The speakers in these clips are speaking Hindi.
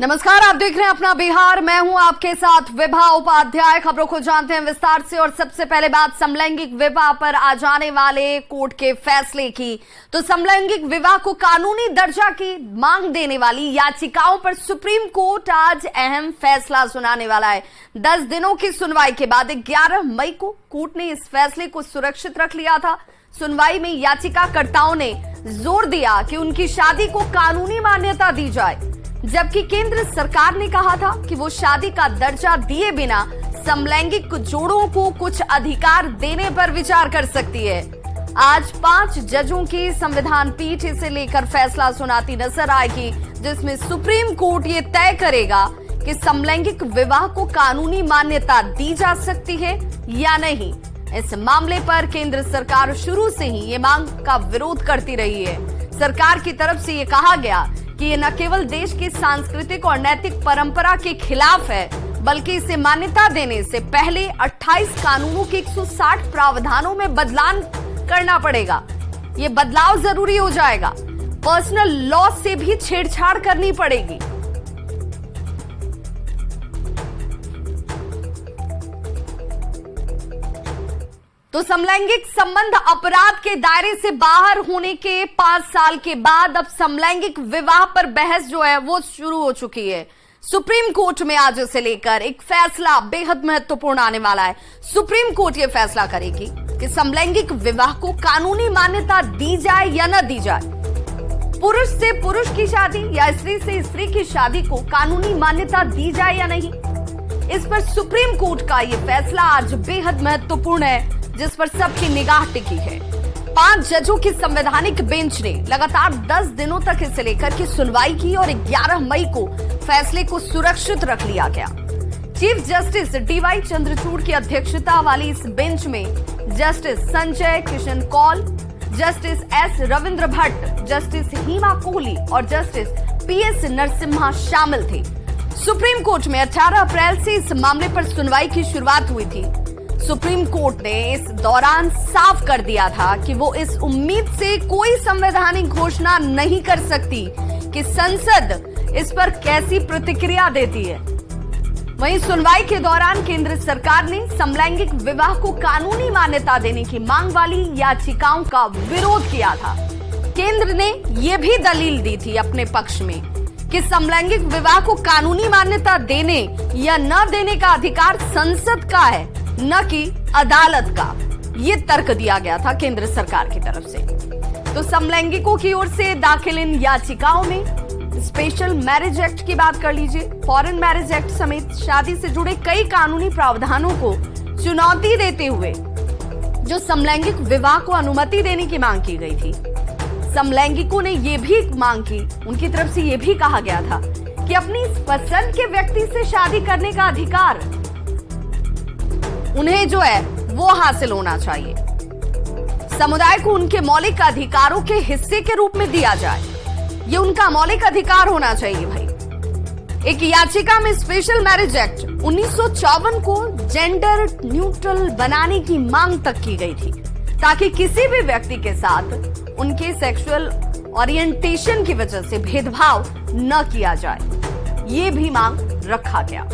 नमस्कार, आप देख रहे हैं अपना बिहार। मैं हूं आपके साथ विभा उपाध्याय। खबरों को जानते हैं विस्तार से। और सबसे पहले बात समलैंगिक विवाह पर आ जाने वाले कोर्ट के फैसले की। तो समलैंगिक विवाह को कानूनी दर्जा की मांग देने वाली याचिकाओं पर सुप्रीम कोर्ट आज अहम फैसला सुनाने वाला है। 10 दिनों की सुनवाई के बाद 11 मई को कोर्ट ने इस फैसले को सुरक्षित रख लिया था। सुनवाई में याचिकाकर्ताओं ने जोर दिया कि उनकी शादी को कानूनी मान्यता दी जाए, जबकि केंद्र सरकार ने कहा था कि वो शादी का दर्जा दिए बिना समलैंगिक जोड़ों को कुछ अधिकार देने पर विचार कर सकती है। आज 5 जजों की संविधान पीठ इसे लेकर फैसला सुनाती नजर आएगी, जिसमें सुप्रीम कोर्ट ये तय करेगा कि समलैंगिक विवाह को कानूनी मान्यता दी जा सकती है या नहीं। इस मामले पर केंद्र सरकार शुरू से ही ये मांग का विरोध करती रही है। सरकार की तरफ से ये कहा गया कि ये न केवल देश की सांस्कृतिक और नैतिक परंपरा के खिलाफ है, बल्कि इसे मान्यता देने से पहले 28 कानूनों के 160 प्रावधानों में बदलाव करना पड़ेगा। ये बदलाव जरूरी हो जाएगा। पर्सनल लॉ से भी छेड़छाड़ करनी पड़ेगी। तो समलैंगिक संबंध अपराध के दायरे से बाहर होने के 5 साल के बाद अब समलैंगिक विवाह पर बहस जो है वो शुरू हो चुकी है। सुप्रीम कोर्ट में आज इसे लेकर एक फैसला बेहद महत्वपूर्ण आने वाला है। सुप्रीम कोर्ट ये फैसला करेगी कि समलैंगिक विवाह को कानूनी मान्यता दी जाए या न दी जाए। पुरुष से पुरुष की शादी या स्त्री से स्त्री की शादी को कानूनी मान्यता दी जाए या नहीं, इस पर सुप्रीम कोर्ट का ये फैसला आज बेहद महत्वपूर्ण है, जिस पर सबकी निगाह टिकी है। 5 जजों की संवैधानिक बेंच ने लगातार 10 दिनों तक इसे लेकर के सुनवाई की और 11 मई को फैसले को सुरक्षित रख लिया गया। चीफ जस्टिस डीवाई चंद्रचूड़ की अध्यक्षता वाली इस बेंच में justice Sanjay Kishan Kaul, justice S Ravindra Bhat, justice Hima Kohli और जस्टिस पीएस नरसिम्हा शामिल थे। सुप्रीम कोर्ट में 18 अप्रैल से इस मामले पर सुनवाई की शुरुआत हुई थी। सुप्रीम कोर्ट ने इस दौरान साफ कर दिया था कि वो इस उम्मीद से कोई संवैधानिक घोषणा नहीं कर सकती कि संसद इस पर कैसी प्रतिक्रिया देती है। वहीं सुनवाई के दौरान केंद्र सरकार ने समलैंगिक विवाह को कानूनी मान्यता देने की मांग वाली याचिकाओं का विरोध किया था। केंद्र ने यह भी दलील दी थी अपने पक्ष में कि समलैंगिक विवाह को कानूनी मान्यता देने या न देने का अधिकार संसद का है, न कि अदालत का। ये तर्क दिया गया था केंद्र सरकार की तरफ से। तो समलैंगिकों की ओर से दाखिल इन याचिकाओं में स्पेशल मैरिज एक्ट की बात कर लीजिए, फॉरेन मैरिज एक्ट समेत शादी से जुड़े कई कानूनी प्रावधानों को चुनौती देते हुए जो समलैंगिक विवाह को अनुमति देने की मांग की गई थी। समलैंगिकों ने यह भी मांग की, उनकी तरफ से यह भी कहा गया था कि अपनी पसंद के व्यक्ति से शादी करने का अधिकार उन्हें जो है वो हासिल होना चाहिए। समुदाय को उनके मौलिक अधिकारों के हिस्से के रूप में दिया जाए, ये उनका मौलिक अधिकार होना चाहिए भाई। एक याचिका में स्पेशल मैरिज एक्ट 1954 को जेंडर न्यूट्रल बनाने की मांग तक की गई थी, ताकि किसी भी व्यक्ति के साथ उनके सेक्सुअल ओरिएंटेशन की वजह से भेदभाव न किया जाए। ये भी मांग रखा गया।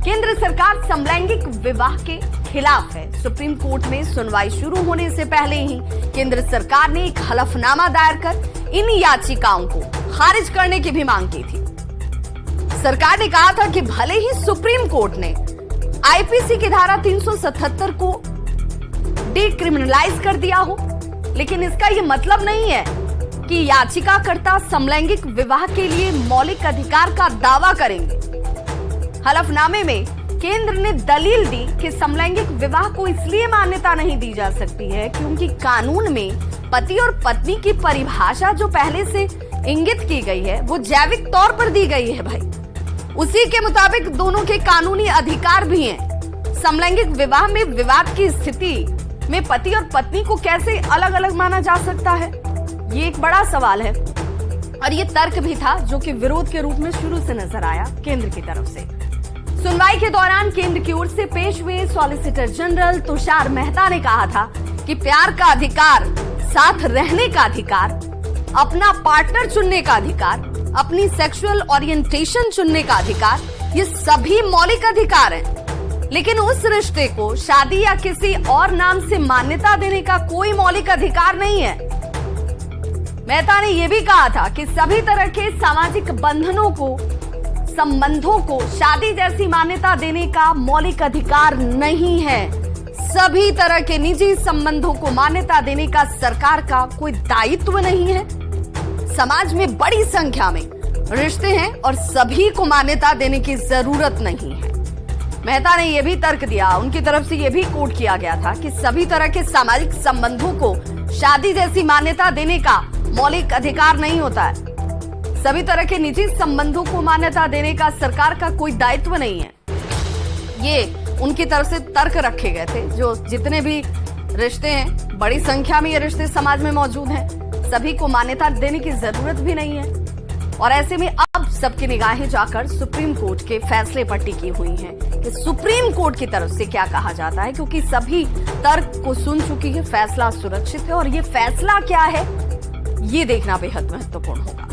केंद्र सरकार समलैंगिक विवाह के खिलाफ है। सुप्रीम कोर्ट में सुनवाई शुरू होने से पहले ही केंद्र सरकार ने एक हलफनामा दायर कर इन याचिकाओं को खारिज करने की भी मांग की थी। सरकार ने कहा था कि भले ही सुप्रीम कोर्ट ने आईपीसी की धारा 377 को डिक्रिमिनलाइज कर दिया हो, लेकिन इसका यह मतलब नहीं है कि याचिकाकर्ता समलैंगिक विवाह के लिए मौलिक अधिकार का दावा करेंगे। हलफनामे में केंद्र ने दलील दी कि समलैंगिक विवाह को इसलिए मान्यता नहीं दी जा सकती है क्योंकि कानून में पति और पत्नी की परिभाषा जो पहले से इंगित की गई है वो जैविक तौर पर दी गई है भाई। उसी के मुताबिक दोनों के कानूनी अधिकार भी हैं। समलैंगिक विवाह में विवाद की स्थिति में पति और पत्नी को कैसे अलग अलग माना जा सकता है, ये एक बड़ा सवाल है। और ये तर्क भी था जो कि विरोध के रूप में शुरू से नजर आया केंद्र की तरफ से। सुनवाई के दौरान केंद्र की ओर से पेश हुए सॉलिसिटर जनरल तुषार मेहता ने कहा था कि प्यार का अधिकार, साथ रहने का अधिकार, अपना पार्टनर चुनने का अधिकार अपनी सेक्सुअल ओरिएंटेशन चुनने का अधिकार, ये सभी मौलिक अधिकार हैं। लेकिन उस रिश्ते को शादी या किसी और नाम से मान्यता देने का कोई मौलिक अधिकार नहीं है। मेहता ने यह भी कहा था कि सभी तरह के सामाजिक संबंधों को शादी जैसी मान्यता देने का मौलिक अधिकार नहीं है। सभी तरह के निजी संबंधों को मान्यता देने का सरकार का कोई दायित्व नहीं है। समाज में बड़ी संख्या में रिश्ते हैं और सभी को मान्यता देने की जरूरत नहीं है। मेहता ने यह भी तर्क दिया, उनकी तरफ से यह भी कोट किया गया था कि सभी तरह के सामाजिक संबंधों को शादी जैसी मान्यता देने का मौलिक अधिकार नहीं होता है। सभी तरह के निजी संबंधों को मान्यता देने का सरकार का कोई दायित्व नहीं है। ये उनकी तरफ से तर्क रखे गए थे। जो जितने भी रिश्ते हैं, बड़ी संख्या में ये रिश्ते समाज में मौजूद हैं, सभी को मान्यता देने की जरूरत भी नहीं है। और ऐसे में अब सबकी निगाहें जाकर सुप्रीम कोर्ट के फैसले पर टिकी हुई हैं कि सुप्रीम कोर्ट की तरफ से क्या कहा जाता है, क्योंकि सभी तर्क को सुन चुकी है। फैसला सुरक्षित है और ये फैसला क्या है, ये देखना बेहद महत्वपूर्ण होगा।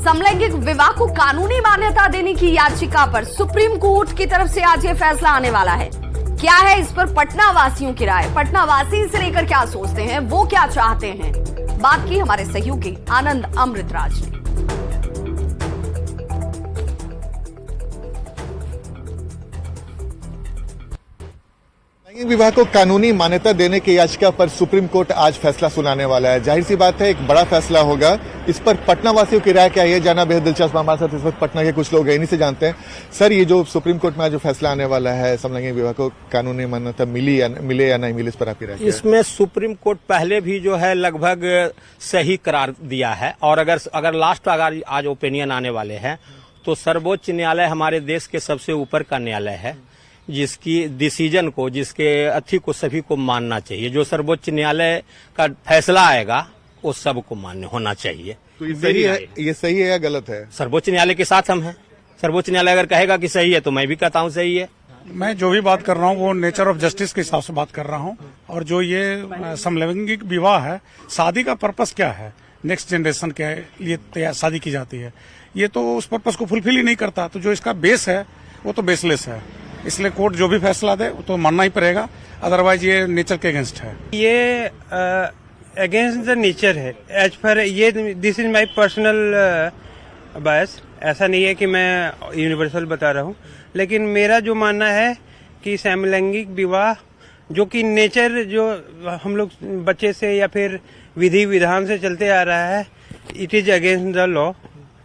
समलैंगिक विवाह को कानूनी मान्यता देने की याचिका पर सुप्रीम कोर्ट की तरफ से आज ये फैसला आने वाला है। क्या है इस पर पटना वासियों की राय, पटना वासी इसे लेकर क्या सोचते हैं, वो क्या चाहते हैं, बात की हमारे सहयोगी आनंद अमृतराज ने। लैंगिक विवाह को कानूनी मान्यता देने की याचिका पर सुप्रीम कोर्ट आज फैसला सुनाने वाला है। जाहिर सी बात है, एक बड़ा फैसला होगा। इस पर पटना वासियों की राय क्या है, जानना बेहद दिलचस्प। हमारे साथ इस वक्त पटना के कुछ लोग हैं, इन्हीं से जानते हैं। सर, ये जो सुप्रीम कोर्ट में आज जो फैसला आने वाला है, समलैंगिक विवाह को कानूनी मान्यता मिले या नहीं मिली, इस पर आपकी राय? इसमें सुप्रीम कोर्ट पहले भी जो है लगभग सही करार दिया है। और अगर लास्ट अगर आज ओपिनियन आने वाले हैं तो सर्वोच्च न्यायालय हमारे देश के सबसे ऊपर का न्यायालय है, जिसकी डिसीजन को, जिसके अथी को सभी को मानना चाहिए। जो सर्वोच्च न्यायालय का फैसला आएगा वो सबको मान्य होना चाहिए। तो ये सही है या गलत है? सर्वोच्च न्यायालय के साथ हम हैं। सर्वोच्च न्यायालय अगर कहेगा कि सही है तो मैं भी कहता हूँ सही है। मैं जो भी बात कर रहा हूँ वो नेचर ऑफ जस्टिस के हिसाब से बात कर रहा हूँ। और जो ये समलैंगिक विवाह है, शादी का पर्पस क्या है, नेक्स्ट जनरेशन के लिए शादी की जाती है, ये तो उस पर्पस को फुलफिल ही नहीं करता। तो जो इसका बेस है वो तो बेसलेस है। इसलिए कोर्ट जो भी फैसला दे वो तो मानना ही पड़ेगा, अदरवाइज ये नेचर के अगेंस्ट है। ये अगेंस्ट द नेचर है एज पर ये। This is my personal bias. ऐसा नहीं है कि मैं यूनिवर्सल बता रहा हूँ, लेकिन मेरा जो मानना है कि समलैंगिक विवाह जो कि नेचर जो हम लोग बच्चे से या फिर विधि विधान से चलते आ रहा है, it is against the law.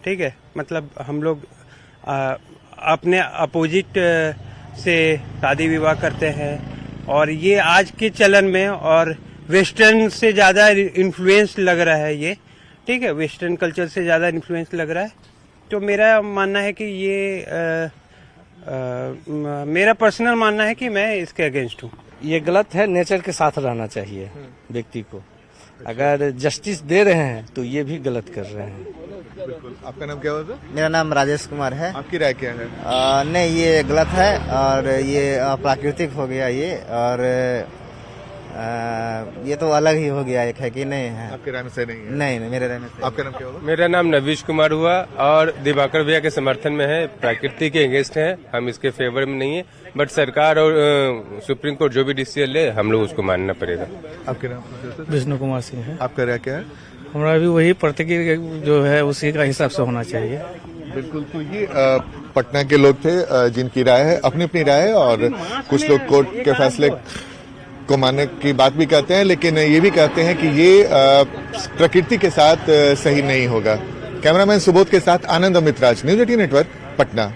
ठीक है, मतलब हम लोग अपने अपोजिट से शादी विवाह करते हैं और ये आज के चलन में और वेस्टर्न से ज्यादा इन्फ्लुएंस लग रहा है ये। ठीक है, वेस्टर्न कल्चर से ज्यादा इन्फ्लुएंस लग रहा है। तो मेरा मानना है कि ये मेरा पर्सनल मानना है कि मैं इसके अगेंस्ट हूँ। ये गलत है, नेचर के साथ रहना चाहिए व्यक्ति को। अगर जस्टिस दे रहे हैं तो ये भी गलत कर रहे हैं। बिल्कुल। आपका नाम क्या होगा? मेरा नाम राजेश कुमार है। आपकी राय क्या है? नहीं, ये गलत है और ये प्राकृतिक हो गया ये, और ये तो अलग ही हो गया, एक है कि नहीं है? आपके राय में सही नहीं है? नहीं, मेरे राय में। आपका नाम क्या होगा? मेरा नाम नवीश कुमार हुआ और दिवाकर भैया के समर्थन में है। प्रकृति के अगेंस्ट है, हम इसके फेवर में नहीं है। बट सरकार और सुप्रीम कोर्ट जो भी डिसीजन ले, हम लोग उसको मानना पड़ेगा। आपके नाम? विष्णु कुमार सिंह है। आपका राय क्या है? हमारा भी वही प्रत्येक जो है उसी का हिसाब से होना चाहिए। बिल्कुल। तो ये पटना के लोग थे जिनकी राय है, अपनी अपनी राय है, और कुछ लोग कोर्ट के फैसले को मानने की बात भी कहते हैं, लेकिन ये भी कहते हैं कि ये प्रकृति के साथ सही नहीं होगा। कैमरामैन सुबोध के साथ आनंद अमृतराज, न्यूज़ 18 नेटवर्क, पटना।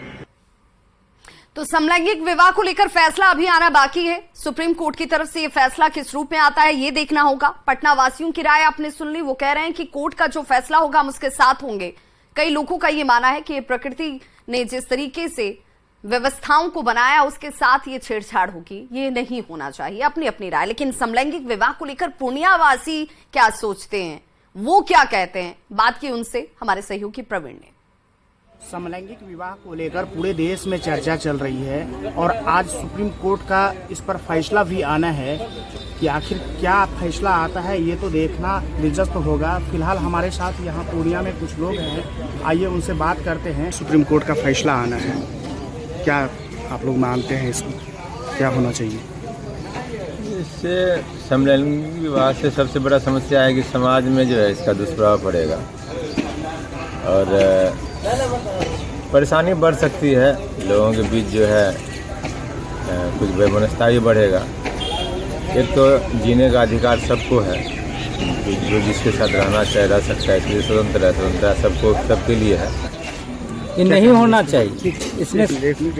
तो समलैंगिक विवाह को लेकर फैसला अभी आना बाकी है। सुप्रीम कोर्ट की तरफ से ये फैसला किस रूप में आता है, ये देखना होगा। पटना वासियों की राय आपने सुन ली, वो कह रहे हैं कि कोर्ट का जो फैसला होगा हम उसके साथ होंगे। कई लोगों का ये मानना है कि प्रकृति ने जिस तरीके से व्यवस्थाओं को बनाया उसके साथ ये छेड़छाड़ होगी, ये नहीं होना चाहिए। अपनी अपनी राय। लेकिन समलैंगिक विवाह को लेकर पूर्णिया वासी क्या सोचते हैं, वो क्या कहते हैं, बात की उनसे हमारे सहयोगी प्रवीण ने। समलैंगिक विवाह को लेकर पूरे देश में चर्चा चल रही है और आज सुप्रीम कोर्ट का इस पर फैसला भी आना है कि आखिर क्या फैसला आता है, ये तो देखना दिलचस्प होगा। फिलहाल हमारे साथ यहाँ पूर्णिया में कुछ लोग हैं, आइए उनसे बात करते हैं। सुप्रीम कोर्ट का फैसला आना है, क्या आप लोग मानते हैं इसको, क्या होना चाहिए? इससे समलैंगिक विवाह से सबसे बड़ा समस्या है कि समाज में जो है इसका दुष्प्रभाव पड़ेगा और परेशानी बढ़ सकती है। लोगों के बीच जो है कुछ वैमनस्यता भी बढ़ेगा। एक तो जीने का अधिकार सबको है, जो जिसके साथ रहना चाहे रह सकता है, इसलिए स्वतंत्रता सबको सबके लिए है। ये नहीं होना चाहिए।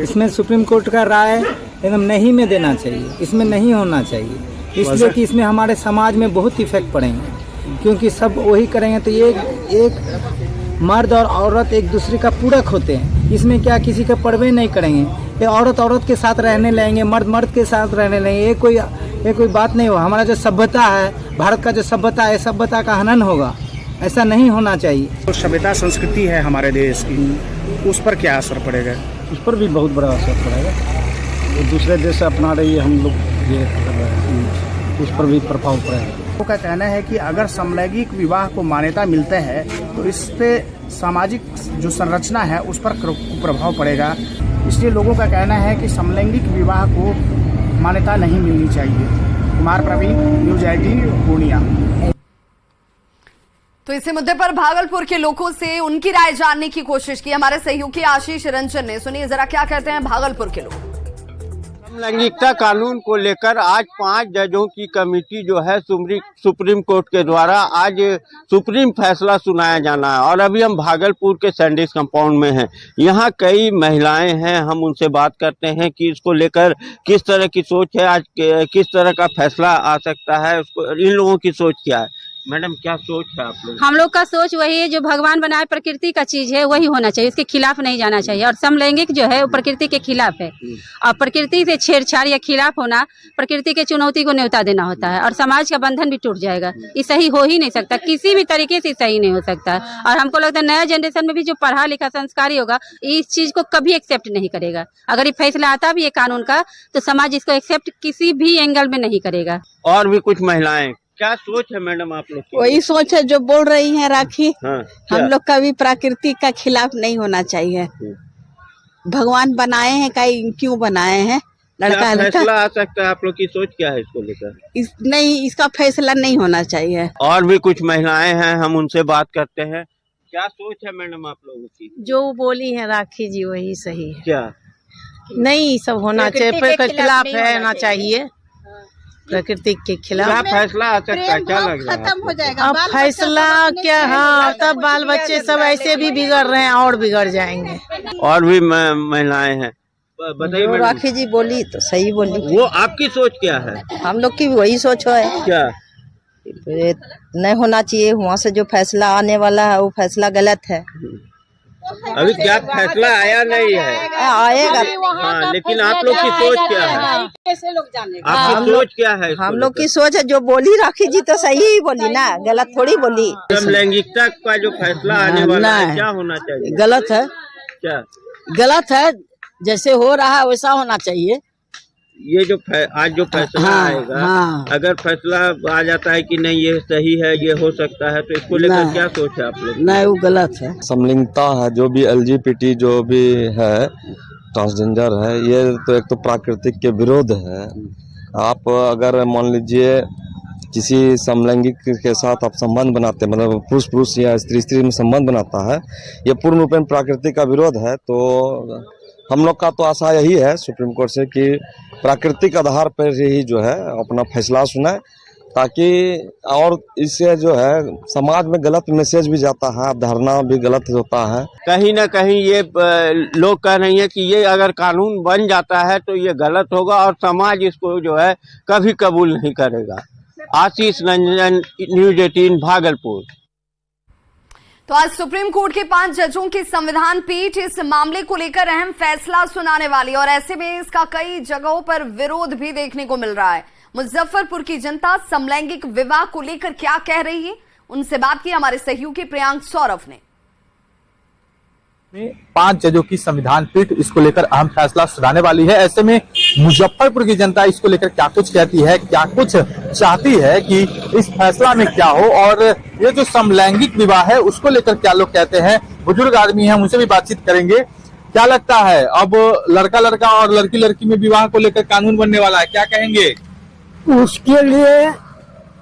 इसमें सुप्रीम कोर्ट का राय एकदम नहीं में देना चाहिए, इसमें नहीं होना चाहिए, इसलिए कि इसमें हमारे समाज में बहुत इफेक्ट पड़ेंगे, क्योंकि सब वही करेंगे तो ये एक मर्द और औरत एक दूसरे का पूरक होते हैं। इसमें क्या किसी का परवाह नहीं करेंगे, ये औरत के साथ रहने लगेंगे, मर्द के साथ रहने लगेंगे, ये कोई बात नहीं हो। हमारा जो सभ्यता है, भारत का जो सभ्यता है, सभ्यता का हनन होगा, ऐसा नहीं होना चाहिए। तो सभ्यता संस्कृति है हमारे देश की, उस पर क्या असर पड़ेगा? उस पर भी बहुत बड़ा असर पड़ेगा। तो दूसरे देश से अपना रही है हम लोग, ये उस पर भी प्रभाव पड़ेगा। लोगों का कहना है कि अगर समलैंगिक विवाह को मान्यता मिलता है तो इससे सामाजिक जो संरचना है उस पर प्रभाव पड़ेगा। इसलिए लोगों का कहना है कि समलैंगिक विवाह को मान्यता नहीं मिलनी चाहिए। कुमार प्रवीण, न्यूज़ 18 पूर्णिया। तो इसी मुद्दे पर भागलपुर के लोगों से उनकी राय जानने की कोशिश की हमारे सहयोगी आशीष रंजन ने। सुनिए जरा क्या कहते हैं भागलपुर के लोग। समलैंगिकता कानून को लेकर आज 5 जजों की कमेटी जो है सुप्रीम कोर्ट के द्वारा आज सुप्रीम फैसला सुनाया जाना है। और अभी हम भागलपुर के सैंडिस कंपाउंड में हैं। यहाँ कई महिलाएं हैं, हम उनसे बात करते हैं कि इसको लेकर किस तरह की सोच है, आज किस तरह का फैसला आ सकता है, उसको इन लोगों की सोच क्या है। मैडम क्या सोच है आप लोग? हम लोग का सोच वही है, जो भगवान बनाए प्रकृति का चीज है वही होना चाहिए, उसके खिलाफ नहीं जाना चाहिए। और समलैंगिक जो है वो प्रकृति के खिलाफ है और प्रकृति से छेड़छाड़ या खिलाफ होना प्रकृति के चुनौती को न्योता देना होता है और समाज का बंधन भी टूट जाएगा। ये सही हो ही नहीं सकता, किसी भी तरीके से सही नहीं हो सकता। और हमको लगता है नया जनरेशन में भी जो पढ़ा लिखा संस्कारी होगा इस चीज को कभी एक्सेप्ट नहीं करेगा। अगर ये फैसला आता भी है कानून का तो समाज इसको एक्सेप्ट किसी भी एंगल में नहीं करेगा। और भी कुछ महिलाएं, क्या सोच है मैडम आप लोग की? वही सोच है जो बोल रही हैं राखी। हाँ, हम लोग का भी प्रकृति का खिलाफ नहीं होना चाहिए। भगवान बनाए हैं, क्यों बनाए हैं? लड़का फैसला आ सकता है, आप लोग की सोच क्या है इसको लेकर? नहीं, इसका फैसला नहीं होना चाहिए। और भी कुछ महिलाएं हैं, हम उनसे बात करते हैं। क्या सोच है मैडम आप लोगों की? जो बोली है राखी जी वही सही है। क्या नहीं सब होना चाहिए, खिलाफ रहना चाहिए, प्रकृति के खिलाफ। क्या फैसला आ सकता है, क्या लग रहा है? खत्म हो जाएगा अब फैसला क्या? हाँ, तब बाल बच्चे सब ऐसे भी बिगड़ रहे हैं और बिगड़ जाएंगे। और भी महिलाएं हैं, बताइए मैडम। राखी जी बोली तो सही बोली। वो आपकी सोच क्या है? हम लोग की वही सोच है। क्या नहीं होना चाहिए, वहाँ से जो फैसला आने वाला है वो फैसला गलत है। अभी क्या फैसला आया नहीं है, आएगा। हाँ, लेकिन आप लोग की सोच क्या है? कैसे लोग जाने? आपकी सोच क्या है? हम लोग की सोच है, जो बोली राखी जी तो सही ही बोली ना, गलत थोड़ी बोली। समलैंगिकता का जो फैसला आने वाला है क्या होना चाहिए? गलत है। क्या गलत है? जैसे हो रहा है वैसा होना चाहिए। ये जो आज जो फैसला आएगा, अगर फैसला आ जाता है कि नहीं ये सही है, ये हो सकता है, तो इसको लेकर क्या सोच है आप लोग? नहीं, वो गलत है। समलिंगता है, जो भी LGBT जो भी है, ट्रांसजेंडर है, ये तो एक तो प्राकृतिक के विरोध है। आप अगर मान लीजिए किसी समलैंगिक के साथ आप संबंध बनाते हैं, मतलब पुरुष या स्त्री में संबंध बनाता है, ये पूर्ण रूप में प्रकृति का विरोध है। तो हम लोग का तो आशा यही है सुप्रीम कोर्ट से कि प्राकृतिक आधार पर ही जो है अपना फैसला सुनाए, ताकि और इससे जो है समाज में गलत मैसेज भी जाता है, धारणा भी गलत होता है। कहीं ना कहीं ये लोग कह रही हैं कि ये अगर कानून बन जाता है तो ये गलत होगा और समाज इसको जो है कभी कबूल नहीं करेगा। आशीष रंजन, न्यूज़ 18 भागलपुर। तो आज सुप्रीम कोर्ट के 5 जजों की संविधान पीठ इस मामले को लेकर अहम फैसला सुनाने वाली और ऐसे में इसका कई जगहों पर विरोध भी देखने को मिल रहा है। मुजफ्फरपुर की जनता समलैंगिक विवाह को लेकर क्या कह रही है, उनसे बात की हमारे सहयोगी प्रियांक सौरभ ने। में 5 जजों की संविधान पीठ इसको लेकर अहम फैसला सुनाने वाली है। ऐसे में मुजफ्फरपुर की जनता इसको लेकर क्या कुछ कहती है, क्या कुछ चाहती है कि इस फैसला में क्या हो, और ये जो समलैंगिक विवाह है उसको लेकर क्या लोग कहते हैं। बुजुर्ग आदमी हैं, उनसे भी बातचीत करेंगे। क्या लगता है, अब लड़का लड़का और लड़की लड़की में विवाह को लेकर कानून बनने वाला है, क्या कहेंगे? उसके लिए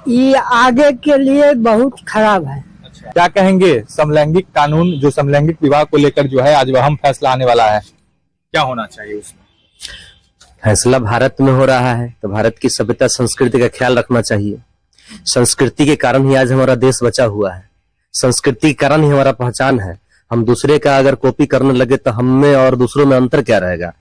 ये आगे के लिए बहुत खराब है। क्या कहेंगे समलैंगिक कानून, जो समलैंगिक विवाह को लेकर जो है आज अहम फैसला आने वाला है, क्या होना चाहिए उसमें? फैसला भारत में हो रहा है तो भारत की सभ्यता संस्कृति का ख्याल रखना चाहिए। संस्कृति के कारण ही आज हमारा देश बचा हुआ है, संस्कृति के कारण ही हमारा पहचान है। हम दूसरे का अगर कॉपी करने लगे तो हम में और दूसरों में अंतर क्या रहेगा।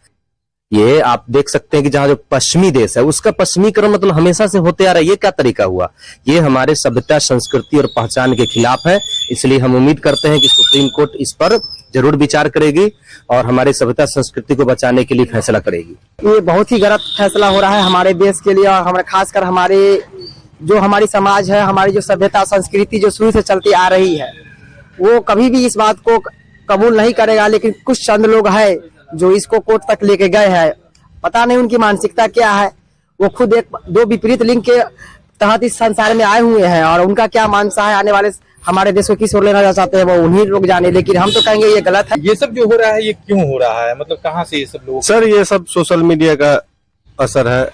ये आप देख सकते हैं कि जहाँ जो पश्चिमी देश है उसका पश्चिमीकरण मतलब हमेशा से होते आ रहा है। ये क्या तरीका हुआ? ये हमारे सभ्यता संस्कृति और पहचान के खिलाफ है। इसलिए हम उम्मीद करते हैं कि सुप्रीम कोर्ट इस पर जरूर विचार करेगी और हमारी सभ्यता संस्कृति को बचाने के लिए फैसला करेगी। ये बहुत ही गलत फैसला हो रहा है हमारे देश के लिए, और हमारे खासकर हमारी समाज है, हमारी जो सभ्यता संस्कृति जो शुरू से चलती आ रही है वो कभी भी इस बात को कबूल नहीं करेगा। लेकिन कुछ चंद लोग हैं जो इसको कोर्ट तक लेके गए हैं, पता नहीं उनकी मानसिकता क्या है। वो खुद दो विपरीत लिंग के तहत इस संसार में आए हुए हैं, और उनका क्या मानसा है, आने वाले हमारे देश को किस ओर लेना चाहते हैं वो उन्हीं लोग जाने। लेकिन हम तो कहेंगे ये गलत है। ये सब जो हो रहा है ये क्यों हो रहा है, मतलब कहाँ से ये सब लोग? सर ये सब सोशल मीडिया का असर है।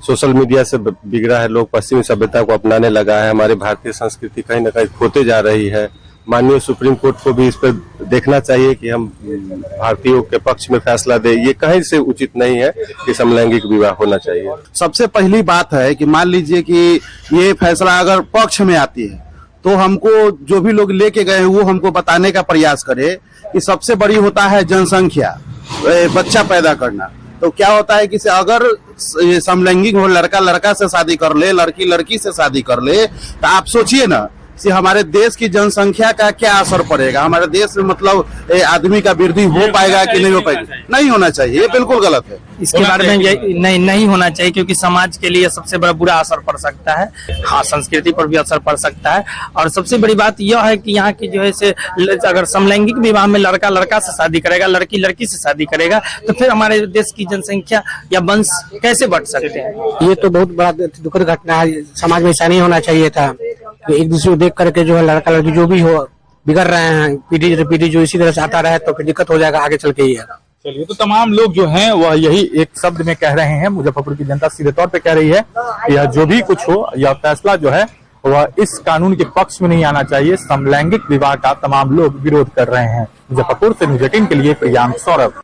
सोशल मीडिया से बिगड़ा है, लोग पश्चिमी सभ्यता को अपनाने लगा है। हमारी भारतीय संस्कृति कहीं ना कहीं खोते जा रही है। माननीय सुप्रीम कोर्ट को भी इस पर देखना चाहिए कि हम भारतीयों के पक्ष में फैसला दे। ये कहीं से उचित नहीं है कि समलैंगिक विवाह होना चाहिए। सबसे पहली बात है कि मान लीजिए कि ये फैसला अगर पक्ष में आती है तो हमको जो भी लोग लेके गए हैं वो हमको बताने का प्रयास करे कि सबसे बड़ी होता है जनसंख्या, बच्चा पैदा करना। तो क्या होता है कि अगर समलैंगिक हो, लड़का लड़का से शादी कर ले, लड़की लड़की से शादी कर ले, तो आप सोचिए ना कि हमारे देश की जनसंख्या का क्या असर पड़ेगा। हमारे देश में मतलब आदमी का वृद्धि हो पाएगा कि नहीं हो पाएगा? नहीं होना चाहिए, ये बिल्कुल गलत है। इसके बारे में नहीं होना चाहिए, क्योंकि समाज के लिए सबसे बड़ा बुरा असर पड़ सकता है। हाँ, संस्कृति पर भी असर पड़ सकता है। और सबसे बड़ी बात यह है कि यहाँ की जो है से अगर समलैंगिक विवाह में लड़का लड़का से शादी करेगा, लड़की लड़की से शादी करेगा, तो फिर हमारे देश की जनसंख्या या वंश कैसे बढ़ सकते हैं? ये तो बहुत बड़ा दुखद घटना है। समाज में ऐसा नहीं होना चाहिए था। एक दूसरे को देख करके जो है लड़का लड़की जो भी हो बिगड़ रहे हैं, पीढ़ी जो इसी तरह से आता रहे तो फिर दिक्कत हो जाएगा आगे चल के। चलिए, तो तमाम लोग जो हैं वह यही एक शब्द में कह रहे हैं, मुजफ्फरपुर की जनता सीधे तौर पे कह रही है, यह जो भी कुछ हो, यह फैसला जो है वह इस कानून के पक्ष में नहीं आना चाहिए। समलैंगिक विवाह का तमाम लोग विरोध कर रहे हैं। मुजफ्फरपुर से न्यूज़ 18 के लिए प्रियांक सौरभ।